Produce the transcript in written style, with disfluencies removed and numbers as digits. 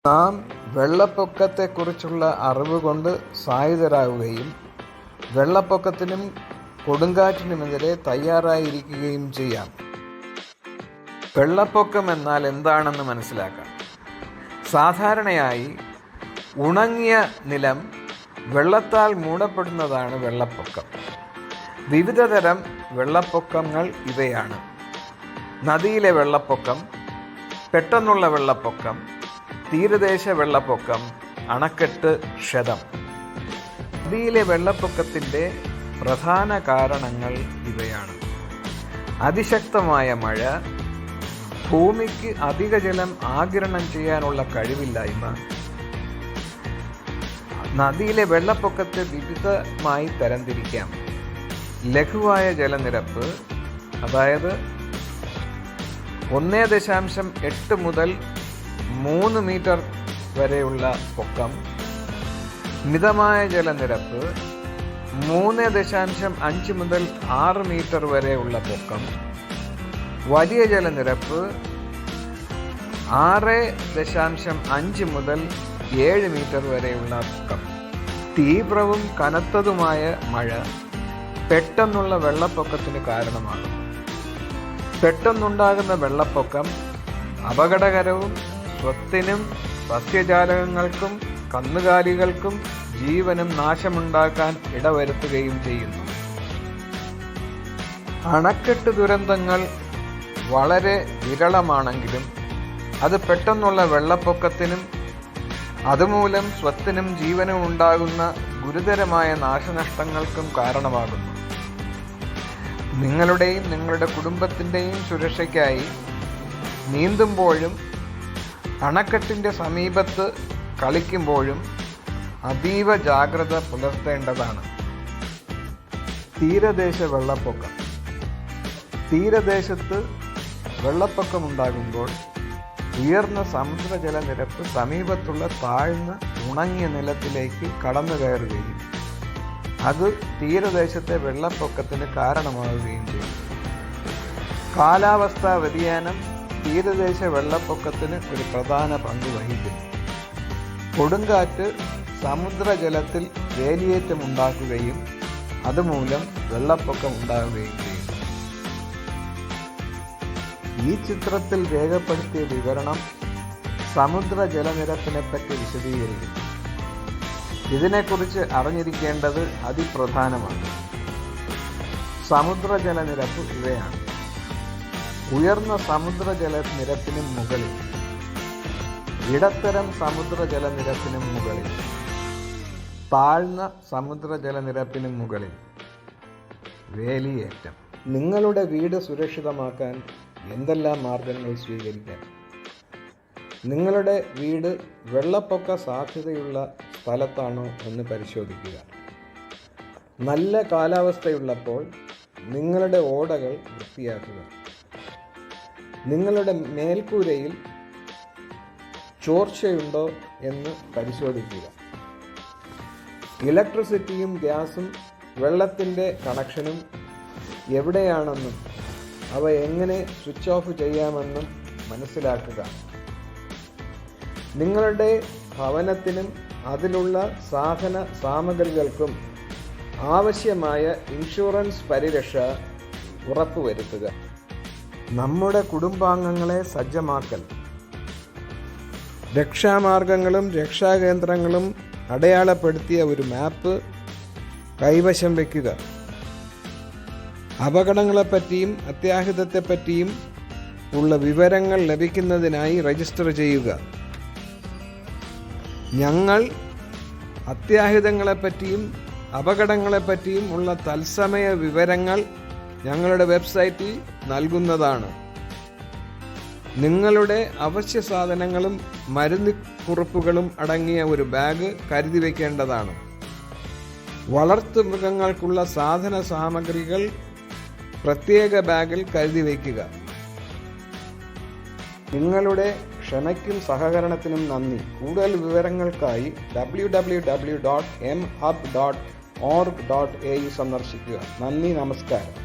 നാം വെള്ളപ്പൊക്കത്തെക്കുറിച്ചുള്ള അറിവ് കൊണ്ട് സായുധരാകുകയും വെള്ളപ്പൊക്കത്തിനും കൊടുങ്കാറ്റിനുമെതിരെ തയ്യാറായിരിക്കുകയും ചെയ്യാം. വെള്ളപ്പൊക്കം എന്നാൽ എന്താണെന്ന് മനസ്സിലാക്കാം. സാധാരണയായി ഉണങ്ങിയ നിലം വെള്ളത്താൽ മൂടപ്പെടുന്നതാണ് വെള്ളപ്പൊക്കം. വിവിധ തരം വെള്ളപ്പൊക്കങ്ങൾ ഇവയാണ്: നദിയിലെ വെള്ളപ്പൊക്കം, പെട്ടെന്നുള്ള വെള്ളപ്പൊക്കം, തീരദേശ വെള്ളപ്പൊക്കം, അണക്കെട്ട് ക്ഷതം. നദിയിലെ വെള്ളപ്പൊക്കത്തിൻ്റെ പ്രധാന കാരണങ്ങൾ ഇവയാണ്: അതിശക്തമായ മഴ, ഭൂമിക്ക് അധിക ജലം ആഗിരണം ചെയ്യാനുള്ള കഴിവില്ലായ്മ. നദിയിലെ വെള്ളപ്പൊക്കത്തെ വിവിധമായി തരംതിരിക്കാം. ലഘുവായ ജലനിരപ്പ്, അതായത് 1.8 മുതൽ 3 മീറ്റർ വരെയുള്ള പൊക്കം. മിതമായ ജലനിരപ്പ് 3.5 മുതൽ 6 മീറ്റർ വരെയുള്ള പൊക്കം. വലിയ ജലനിരപ്പ് 6.5 മുതൽ 7 മീറ്റർ വരെയുള്ള പൊക്കം. തീവ്രവും കനത്തതുമായ മഴ പെട്ടെന്നുള്ള വെള്ളപ്പൊക്കത്തിന് കാരണമാകും. പെട്ടെന്നുണ്ടാകുന്ന വെള്ളപ്പൊക്കം അപകടകരവും സ്വത്തിനും സസ്യജാലകങ്ങൾക്കും കന്നുകാലികൾക്കും ജീവനും നാശമുണ്ടാക്കാൻ ഇടവരുത്തുകയും ചെയ്യുന്നു. അണക്കെട്ട് ദുരന്തങ്ങൾ വളരെ വിരളമാണെങ്കിലും അത് പെട്ടെന്നുള്ള വെള്ളപ്പൊക്കത്തിനും അതുമൂലം സ്വത്തിനും ജീവനും ഉണ്ടാകുന്ന ഗുരുതരമായ നാശനഷ്ടങ്ങൾക്കും കാരണമാകുന്നു. നിങ്ങളുടെയും നിങ്ങളുടെ കുടുംബത്തിൻ്റെയും സുരക്ഷയ്ക്കായി നീന്തുമ്പോഴും അണക്കെട്ടിൻ്റെ സമീപത്ത് കളിക്കുമ്പോഴും അതീവ ജാഗ്രത പുലർത്തേണ്ടതാണ്. തീരദേശ വെള്ളപ്പൊക്കം. തീരദേശത്ത് വെള്ളപ്പൊക്കമുണ്ടാകുമ്പോൾ ഉയർന്ന സമുദ്രജലനിരപ്പ് സമീപത്തുള്ള താഴ്ന്ന ഉണങ്ങിയ നിലത്തിലേക്ക് കടന്നു കയറുകയും അത് തീരദേശത്തെ വെള്ളപ്പൊക്കത്തിന് കാരണമാവുകയും ചെയ്യും. കാലാവസ്ഥാ വ്യതിയാനം തീരദേശ വെള്ളപ്പൊക്കത്തിന് ഒരു പ്രധാന പങ്ക് വഹിക്കുന്നു. കൊടുങ്കാറ്റ് സമുദ്രജലത്തിൽ വേലിയേറ്റമുണ്ടാക്കുകയും അതുമൂലം വെള്ളപ്പൊക്കം ഉണ്ടാവുകയും ചെയ്യുന്നു. ഈ ചിത്രത്തിൽ രേഖപ്പെടുത്തിയ വിവരണം സമുദ്ര ജലനിരപ്പിനെപ്പറ്റി വിശദീകരിക്കുന്നു. ഇതിനെക്കുറിച്ച് അറിഞ്ഞിരിക്കേണ്ടത് അതിപ്രധാനമാണ്. സമുദ്രജലനിരപ്പ് ഇവയാണ്: ഉയർന്ന സമുദ്രജലനിരപ്പിനും മുകളിൽ, ഇടത്തരം സമുദ്രജലനിരപ്പിനും മുകളിൽ, താഴ്ന്ന സമുദ്രജലനിരപ്പിനും മുകളിൽ. വേലിയേറ്റം. നിങ്ങളുടെ വീട് സുരക്ഷിതമാക്കാൻ എന്തെല്ലാം മാർഗങ്ങൾ സ്വീകരിക്കാം? നിങ്ങളുടെ വീട് വെള്ളപ്പൊക്ക സാധ്യതയുള്ള സ്ഥലത്താണോ എന്ന് പരിശോധിക്കുക. നല്ല കാലാവസ്ഥയുള്ളപ്പോൾ നിങ്ങളുടെ ഓടകൾ വൃത്തിയാക്കുക. നിങ്ങളുടെ മേൽക്കൂരയിൽ ചോർച്ചയുണ്ടോ എന്ന് പരിശോധിക്കുക. ഇലക്ട്രിസിറ്റിയും ഗ്യാസും വെള്ളത്തിൻ്റെ കണക്ഷനും എവിടെയാണെന്നും അവ എങ്ങനെ സ്വിച്ച് ഓഫ് ചെയ്യാമെന്നും മനസ്സിലാക്കുക. നിങ്ങളുടെ ഭവനത്തിനും അതിലുള്ള സാധന സാമഗ്രികൾക്കും ആവശ്യമായ ഇൻഷുറൻസ് പരിരക്ഷ ഉറപ്പുവരുത്തുക. നമ്മുടെ കുടുംബാംഗങ്ങളെ സജ്ജമാക്കൽ. രക്ഷാമാർഗങ്ങളും രക്ഷാകേന്ദ്രങ്ങളും അടയാളപ്പെടുത്തിയ ഒരു മാപ്പ് കൈവശം വയ്ക്കുക. അപകടങ്ങളെപ്പറ്റിയും അത്യാഹിതത്തെപ്പറ്റിയും ഉള്ള വിവരങ്ങൾ ലഭിക്കുന്നതിനായി രജിസ്റ്റർ ചെയ്യുക. ഞങ്ങൾ അത്യാഹിതങ്ങളെപ്പറ്റിയും അപകടങ്ങളെപ്പറ്റിയും ഉള്ള തത്സമയ വിവരങ്ങൾ ഞങ്ങളുടെ വെബ്സൈറ്റിൽ നൽകുന്നതാണ്. നിങ്ങളുടെ അവശ്യ സാധനങ്ങളും മരുന്ന് കുറിപ്പുകളും അടങ്ങിയ ഒരു ബാഗ് കരുതി വയ്ക്കേണ്ടതാണ്. വളർത്തു മൃഗങ്ങൾക്കുള്ള സാധന സാമഗ്രികൾ പ്രത്യേക ബാഗിൽ കരുതി വയ്ക്കുക. നിങ്ങളുടെ ക്ഷമയ്ക്കും സഹകരണത്തിനും നന്ദി. കൂടുതൽ വിവരങ്ങൾക്കായി www.mhub.org.au സന്ദർശിക്കുക. നന്ദി, നമസ്കാരം.